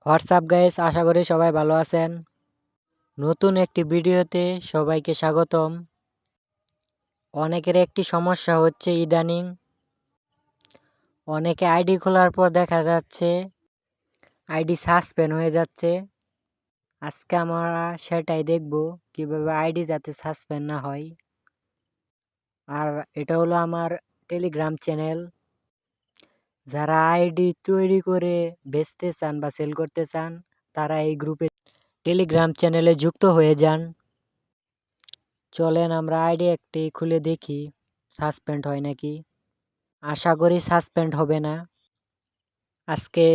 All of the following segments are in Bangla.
হোয়াটসঅ্যাপ গাইস, আশা করি সবাই ভালো আছেন। নতুন একটি ভিডিওতে সবাইকে স্বাগতম। অনেকের একটি সমস্যা হচ্ছে ইদানিং অনেকে আইডি খোলার পর দেখা যাচ্ছে আইডি সাসপেন্ড হয়ে যাচ্ছে। আজকে আমরা সেটাই দেখব কিভাবে আইডি যাতে সাসপেন্ড না হয়। আর এটা হলো আমার টেলিগ্রাম চ্যানেল। যারা আইডি তৈরি করে বেচতে চান বা সেল করতে চান তারা এই গ্রুপে টেলিগ্রাম চ্যানেলে যুক্ত হয়ে যান। চলেন আমরা আইডি একটি খুলে দেখি সাসপেন্ড হয় নাকি। আশা করি সাসপেন্ড হবে না। আজকে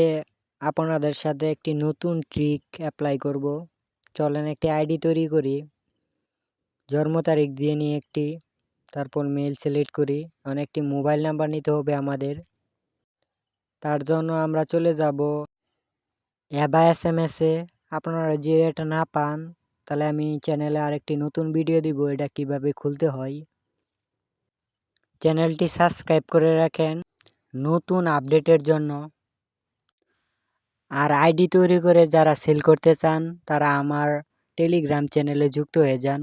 আপনাদের সাথে একটি নতুন ট্রিক অ্যাপ্লাই করব। চলেন একটি আইডি তৈরি করি। জন্ম তারিখ দিয়ে নিয়ে একটি, তারপর মেল সিলেক্ট করি। একটি মোবাইল নাম্বার নিতে হবে আমাদের। তার জন্য আমরা চলে যাব অ্যাবা SMS-এ। আপনারা যে এটা না পান তাহলে আমি চ্যানেলে আরেকটি নতুন ভিডিও দিব এটা কিভাবে খুলতে হয়। চ্যানেলটি সাবস্ক্রাইব করে রাখেন নতুন আপডেটের জন্য। আর আইডি তৈরি করে যারা সেল করতে চান তারা আমার টেলিগ্রাম চ্যানেলে যুক্ত হয়ে যান।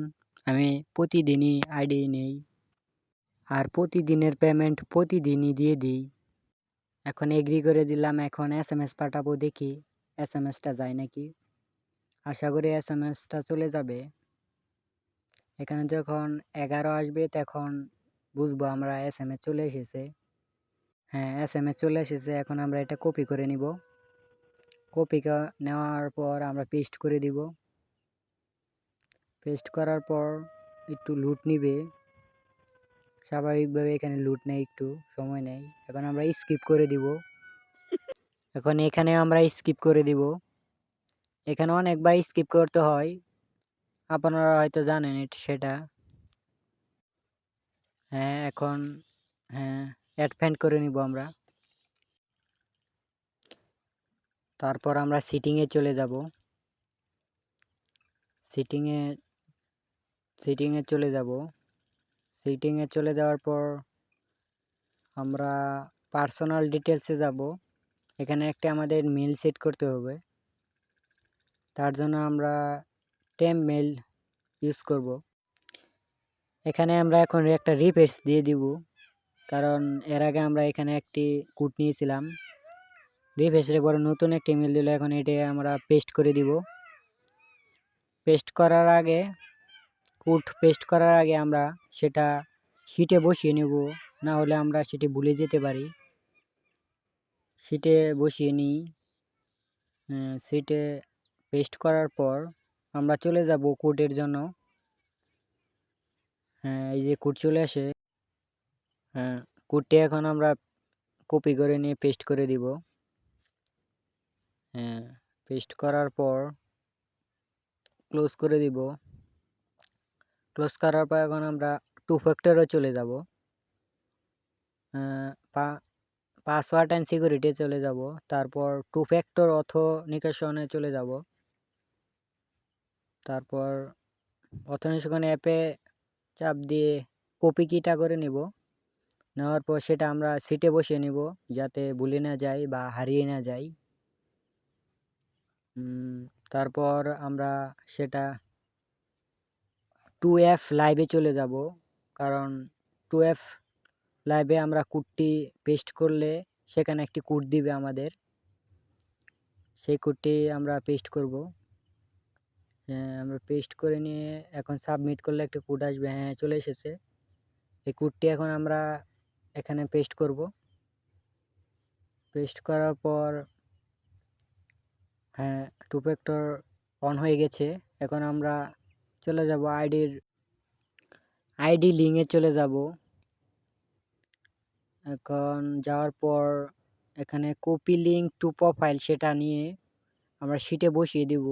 আমি প্রতিদিনই আইডি নেই আর প্রতিদিনের পেমেন্ট প্রতিদিনই দিয়ে দিই। এখন এগ্রি করে দিলাম। এখন SMS পাঠাবো, দেখি SMS-টা যায় নাকি। আশা করি SMS-টা চলে যাবে। এখানে যখন 11 আসবে তখন বুঝবো আমরা SMS চলে এসেছে। হ্যাঁ, SMS চলে এসেছে। এখন আমরা এটা কপি করে নিব। কপি নেওয়ার পর আমরা পেস্ট করে দিব। পেস্ট করার পর একটু লুট নিবে, স্বাভাবিকভাবে এখানে লুট নেয়, একটু সময় নেয়। এখন আমরা স্কিপ করে দিব। এখন এখানে আমরা স্কিপ করে দিব। এখানে অনেকবার স্কিপ করতে হয়, আপনারা হয়তো জানেন সেটা। হ্যাঁ, এখন অ্যাড ফ্রেন্ড করে নিব আমরা। তারপর আমরা সিটিংয়ে চলে যাব। সিটিংয়ে চলে যাওয়ার পর আমরা পার্সোনাল ডিটেলসে যাব। এখানে একটা আমাদের মেল সেট করতে হবে। তার জন্য আমরা টেম্প মেল ইউজ করব। এখানে আমরা এখন একটা রিফ্রেশ দিয়ে দিব, কারণ এর আগে আমরা এখানে একটি কোড নিয়েছিলাম। রিফ্রেশের পরে নতুন একটি ইমেল দিলে এখন এটা আমরা পেস্ট করে দিব। কোড পেস্ট করার আগে আমরা সেটা শিটে বসিয়ে নেব, না হলে আমরা সেটি ভুলে যেতে পারি। শিটে বসিয়ে নিই। শিটে পেস্ট করার পর আমরা চলে যাব কোডের জন্য। এই যে কোড চলে আসে। কোডটি এখন আমরা কপি করে নিয়ে পেস্ট করে দিব। পেস্ট করার পর ক্লোজ করে দিব। ক্লোজ করার পর এখন আমরা 2 ফ্যাক্টরে চলে যাব। পাসওয়ার্ড অ্যান্ড সিকিউরিটি চলে যাব। তারপর 2 ফ্যাক্টর অথেন্টিকেশনে চলে যাব। তারপর অথেন্টিকেশন অ্যাপে চাপ দিয়ে কপি কিটা করে নিব। নেওয়ার পর সেটা আমরা সিটে বসিয়ে নিব, যাতে ভুলে না যায় বা হারিয়ে না যায়। তারপর আমরা সেটা 2F লাইভে চলে যাব, কারণ 2F লাইভে আমরা কোডটি পেস্ট করলে সেখানে একটি কোড দিবে আমাদের। সেই কোডটি আমরা পেস্ট করব। আমরা পেস্ট করে নিয়ে এখন সাবমিট করলে একটা কোড আসবে। চলে এসেছে। এই কোডটি এখন আমরা এখানে পেস্ট করব। পেস্ট করার পর 2 ফ্যাক্টর অন হয়ে গেছে। এখন আমরা চলে যাব আইডি লিঙ্কে চলে যাব। এখন যাওয়ার পর এখানে কপি লিঙ্ক টু প্রোফাইল সেটা নিয়ে আমরা শিটে বসিয়ে দিব,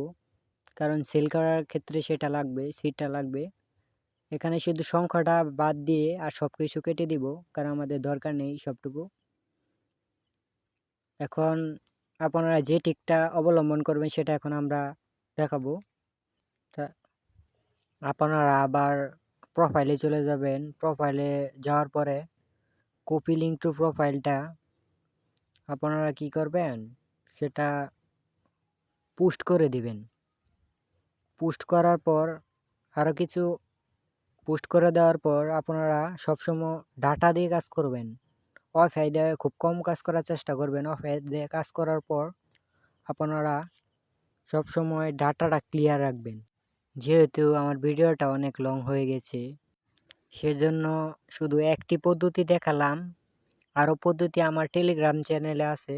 কারণ সেল করার ক্ষেত্রে সেটা লাগবে, সিটটা লাগবে। এখানে শুধু সংখ্যাটা বাদ দিয়ে আর সব কিছু কেটে দিব, কারণ আমাদের দরকার নেই সবটুকু। এখন আপনারা যে টিকটা অবলম্বন করবেন সেটা এখন আমরা দেখাবো। তা আপনারা আবার প্রোফাইলে চলে যাবেন। প্রোফাইলে যাওয়ার পরে কপি লিঙ্ক টু প্রোফাইলটা আপনারা কি করবেন, সেটা পোস্ট করে দিবেন। পোস্ট করার পর আরও কিছু পোস্ট করে দেওয়ার পর আপনারা সবসময় ডাটা দিয়ে কাজ করবেন। ওয়াইফাই দিয়ে খুব কম কাজ করার চেষ্টা করবেন। ওয়াইফাই দিয়ে কাজ করার পর আপনারা সবসময় ডাটাটা ক্লিয়ার রাখবেন। যেহেতু আমার ভিডিওটা অনেক লং হয়ে গেছে, সেজন্য শুধু একটি পদ্ধতি দেখালাম। আরও পদ্ধতি আমার টেলিগ্রাম চ্যানেলে আছে,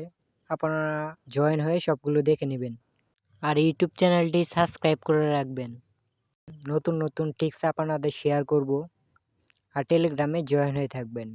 আপনারা জয়েন হয়ে সবগুলো দেখে নেবেন। আর ইউটিউব চ্যানেলটি সাবস্ক্রাইব করে রাখবেন। নতুন নতুন টিপস আপনাদের শেয়ার করব। আর টেলিগ্রামে জয়েন হয়ে থাকবেন।